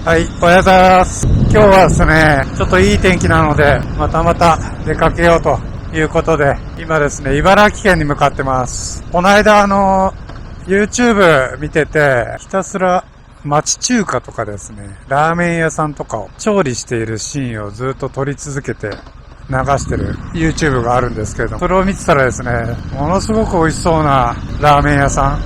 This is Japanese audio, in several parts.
はい、おはようございます。今日はですね、ちょっといい天気なので、また出かけようということで、今ですね、茨城県に向かってます。この間YouTube 見てて、ひたすら町中華とかですね、ラーメン屋さんとかを調理しているシーンをずっと撮り続けて流してる YouTube があるんですけれども、それを見てたらですね、ものすごく美味しそうなラーメン屋さん、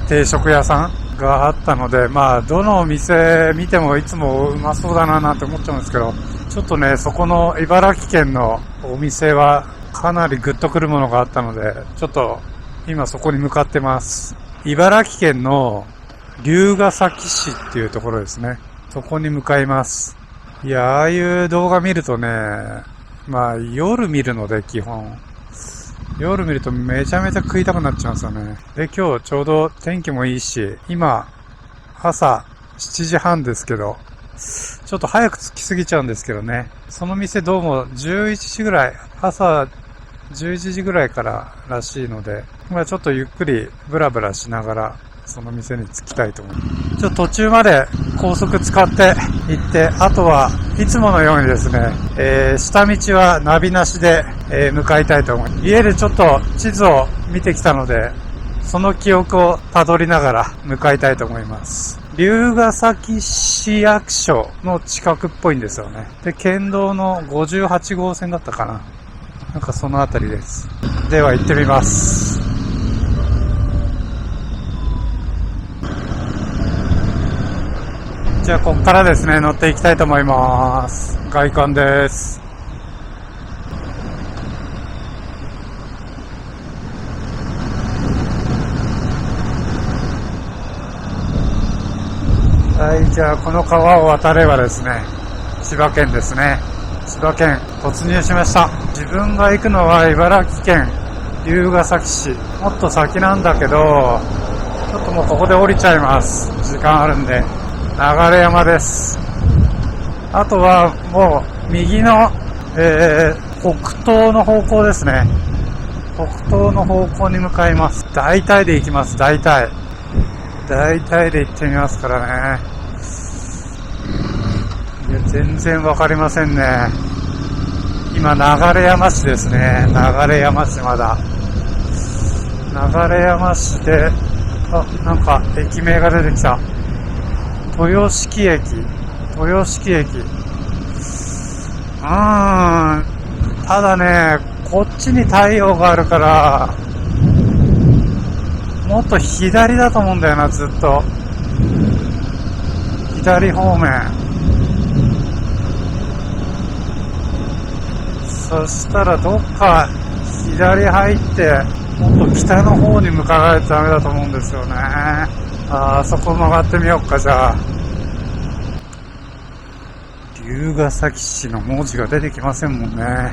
定食屋さんがあったので、どのお店見てもいつもうまそうだななんて思っちゃうんですけど、ちょっとね、そこの茨城県のお店はかなりグッとくるものがあったので、ちょっと今そこに向かってます。茨城県の龍ケ崎市っていうところですね。そこに向かいます。いや、ああいう動画見るとね、夜見るので基本。夜見るとめちゃめちゃ食いたくなっちゃうんですよね。で、今日ちょうど天気もいいし、今、朝7時半ですけど、ちょっと早く着きすぎちゃうんですけどね。その店どうも11時ぐらい、朝11時ぐらいかららしいので、ちょっとゆっくりブラブラしながら、その店に着きたいと思います。ちょっと途中まで高速使って行って、あとはいつものようにですね、下道はナビなしで、向かいたいと思います。家でちょっと地図を見てきたので、その記憶をたどりながら向かいたいと思います。龍ケ崎市役所の近くっぽいんですよね。で、県道の58号線だったかな。なんかそのあたりです。では行ってみます。じゃあここからですね、乗っていきたいと思います。外観です。はい、じゃあこの川を渡ればですね、千葉県ですね。千葉県突入しました。自分が行くのは茨城県龍ケ崎市。もっと先なんだけど、ちょっともうここで降りちゃいます。時間あるんで。流山です。あとはもう右の、北東の方向ですね。北東の方向に向かいます。大体で行きます。大体で行ってみますからね。いや、全然わかりませんね。今流山市ですね。流山市まだ。流山市で、なんか駅名が出てきた。豊敷駅。ただね、こっちに太陽があるから、もっと左だと思うんだよな、ずっと。左方面。そしたらどっか左入って、もっと北の方に向かわないとダメだと思うんですよね。そこ曲がってみようか、じゃあ。龍ケ崎市の文字が出てきませんもんね。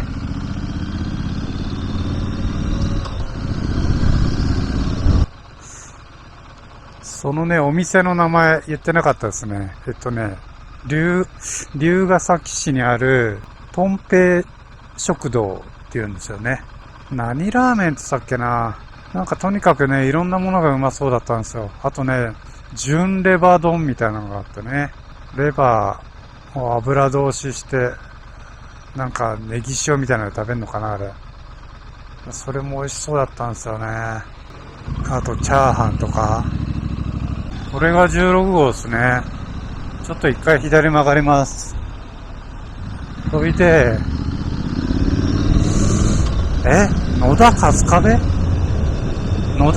そのね、お店の名前言ってなかったですね。龍ケ崎市にある、とんぺい食堂っていうんですよね。何ラーメンって言ったっけな。なんかとにかくね、いろんなものがうまそうだったんですよ。あとね、純レバー丼みたいなのがあってね。レバーを油通しして、なんかネギ塩みたいなの食べるのかな、あれ。それも美味しそうだったんですよね。あとチャーハンとか。これが16号ですね。ちょっと一回左曲がります。飛びて、野田春日部ちょ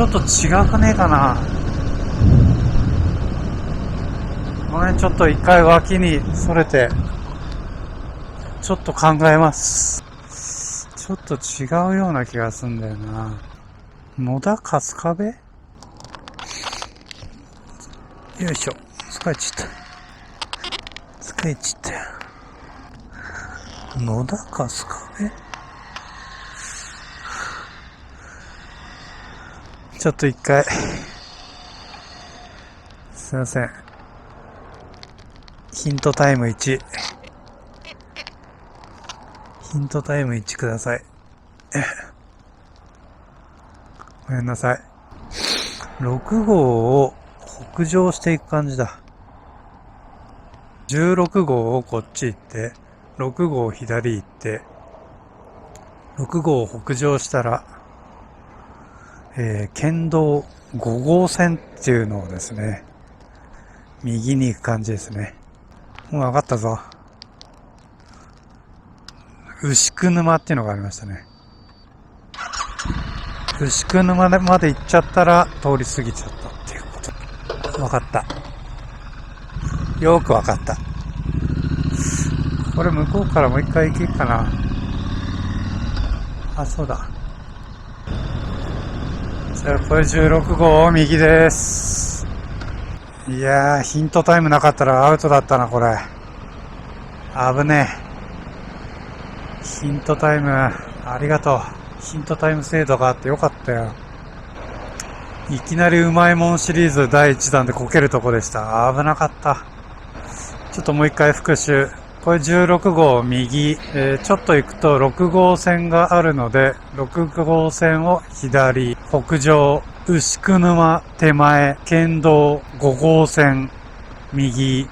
っと違くねかな。ごめん、ちょっと一回脇にそれて、ちょっと考えます。ちょっと違うような気がするんだよな。野田春日部？よいしょ。疲れちゃった。野田春日部？ちょっと一回。すいません。ヒントタイム1。ヒントタイム1ください。ごめんなさい。6号を北上していく感じだ。16号をこっち行って、6号左行って、6号を北上したら、県道5号線っていうのをですね、右に行く感じですね。もう分かったぞ。牛久沼っていうのがありましたね。牛久沼まで行っちゃったら通り過ぎちゃったっていうこと。分かった。よく分かった。これ向こうからもう一回行けるかな。あ、そうだ。じゃあこれ16号右です。いやー、ヒントタイムなかったらアウトだったな、これ。危ねえ。ヒントタイム、ありがとう。ヒントタイム制度があってよかったよ。いきなりうまいもんシリーズ第1弾でこけるとこでした。危なかった。ちょっともう一回復習。これ16号右、ちょっと行くと6号線があるので、6号線を左、北上、牛久沼手前、県道5号線右、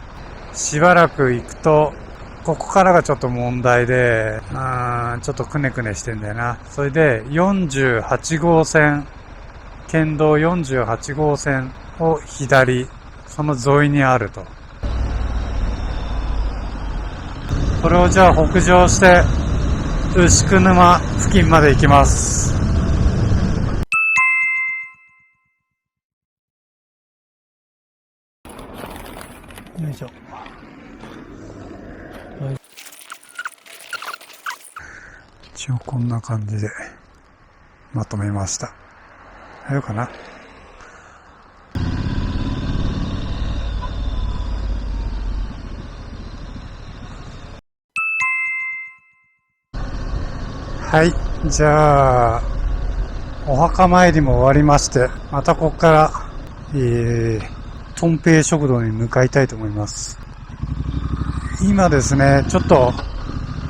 しばらく行くと、ここからがちょっと問題で、ちょっとくねくねしてんだよな。それで48号線、県道48号線を左、その沿いにあると。これをじゃあ北上して牛久沼付近まで行きます。よいしょ。一応こんな感じでまとめました。よかな。はい、じゃあお墓参りも終わりまして、またここからとんぺい食堂に向かいたいと思います。今ですね、ちょっと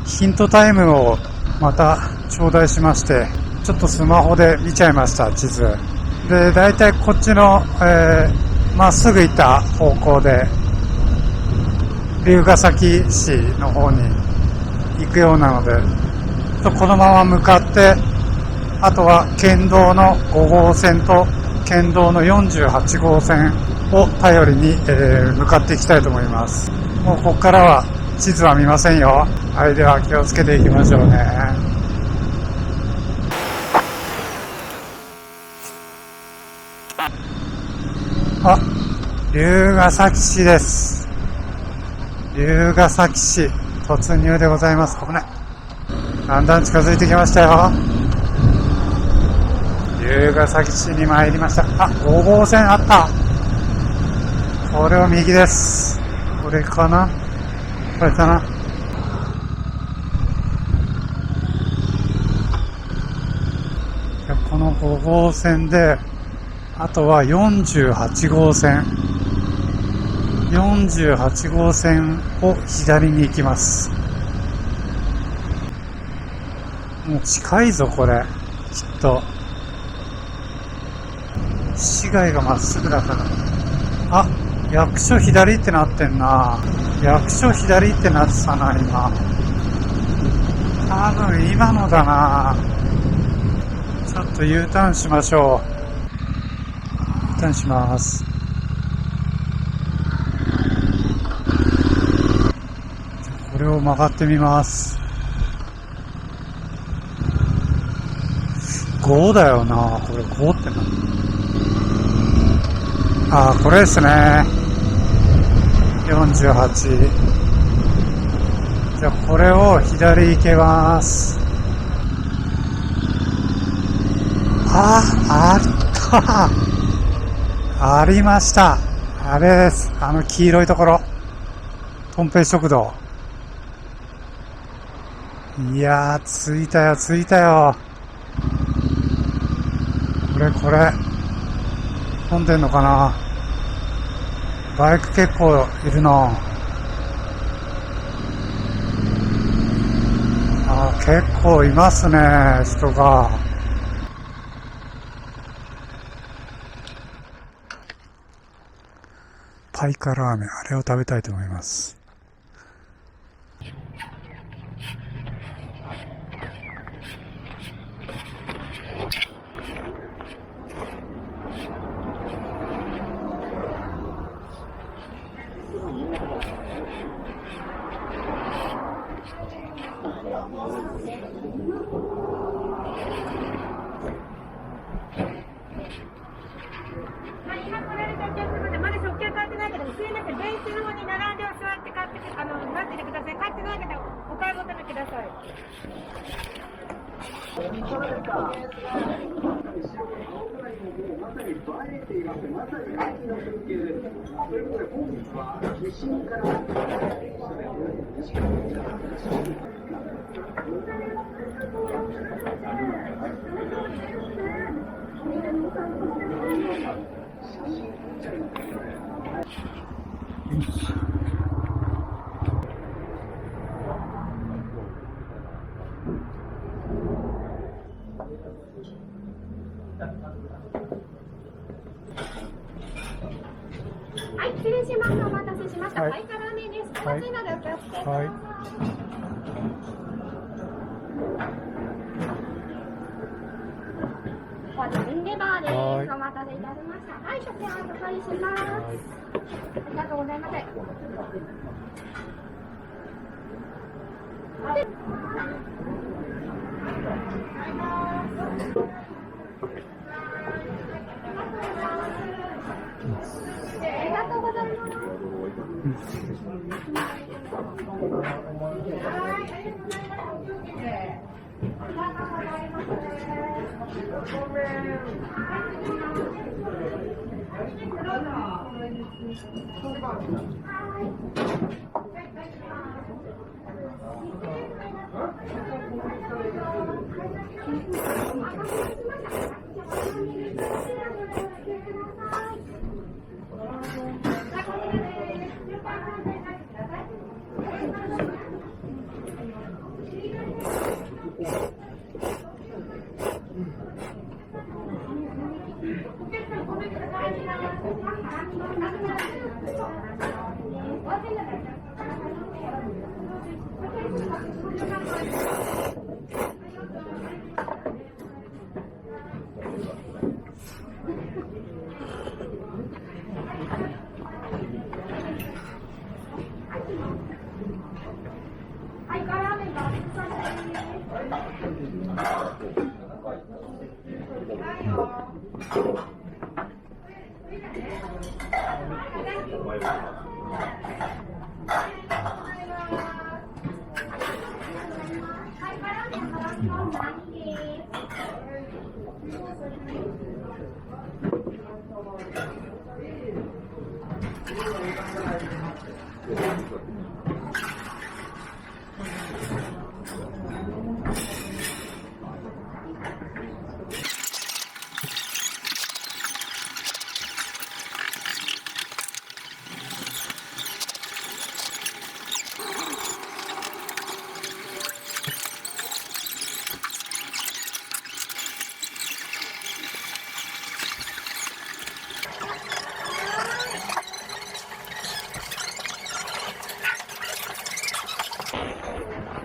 ヒントタイムをまた頂戴しまして、ちょっとスマホで見ちゃいました、地図で。だいたいこっちのまっすぐ行った方向で龍ケ崎市の方に行くようなので、このまま向かって、あとは県道の5号線と県道の48号線を頼りに、向かっていきたいと思います。もうここからは地図は見ませんよ。はい、では気をつけていきましょうね。あ、龍ケ崎市です。龍ケ崎市突入でございます。危ない。だんだん近づいてきましたよ。龍ケ崎市に参りました。あ、5号線あった。これは右です。これかな、これかな。この5号線で、あとは48号線。48号線を左に行きます。もう近いぞ、これ。きっと。市街がまっすぐだから。あ、役所左ってなってんな。役所左ってなってたな、今。多分今のだな。ちょっと U ターンしましょう。U ターンします。これを曲がってみます。5だよな。これ5って何？あ、これですね。48。じゃあこれを左行けます。あった。ありました。あれです。あの黄色いところ。とんぺい食堂。いやー、着いたよ、着いたよ。これ。混んでんのかな。バイク結構いるな。結構いますね、人が。ハイカラーメン、あれを食べたいと思います。今来られたお客様でまだ食券買ってないけど、すいません、ベンチの方に並んで座って買って待っててください。買ってない方お買い求めください。はい、失礼します。お待たせしました。ハイカラーメンです。お待ちならお気をつけください。こちらレバーです。お待たせいたしました。はい、食券お預かりします。ありがとうございます。ありがとうございます。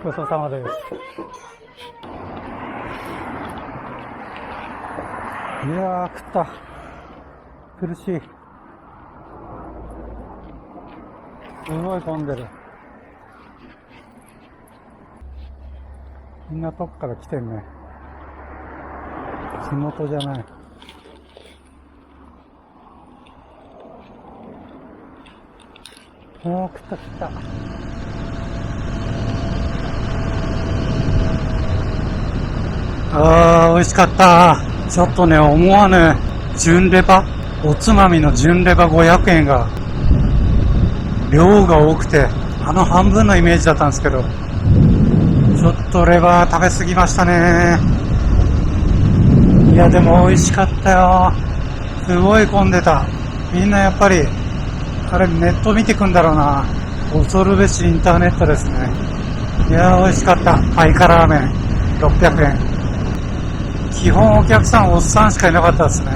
ごちそうさまです。いやー、食った。苦しい。すごい混んでる。みんな遠くから来てんね。地元じゃない。おー、食った食った。あー、美味しかった。ちょっとね、思わぬ純レバ、おつまみの純レバ500円が、量が多くて、半分のイメージだったんですけど、ちょっとレバー食べ過ぎましたね。いや、でも美味しかったよ。すごい混んでた。みんなやっぱり、あれネット見てくんだろうな。恐るべしインターネットですね。いやー、美味しかった。ハイカラーメン600円。基本お客さんおっさんしかいなかったですね。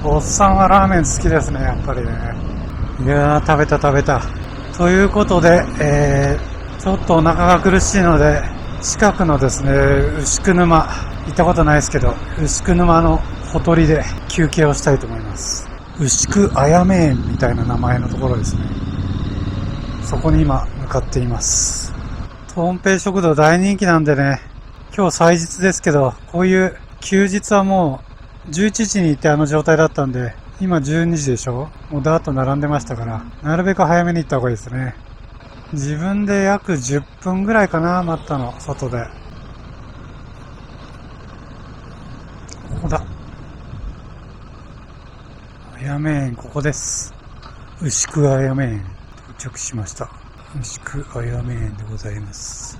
おっさんはラーメン好きですね、やっぱりね。いやー、食べた食べた。ということで、ちょっとお腹が苦しいので、近くのですね、牛久沼、行ったことないですけど、牛久沼のほとりで休憩をしたいと思います。牛久あやめ園みたいな名前のところですね。そこに今向かっています。トンペイ食堂大人気なんでね、今日祭日ですけど、こういう休日はもう11時に行ってあの状態だったんで、今12時でしょ？もうダーッと並んでましたから、なるべく早めに行った方がいいですね。自分で約10分ぐらいかな、待ったの、外で。ここだ。あやめ園、ここです。牛久あやめ園、到着しました。牛久あやめ園でございます。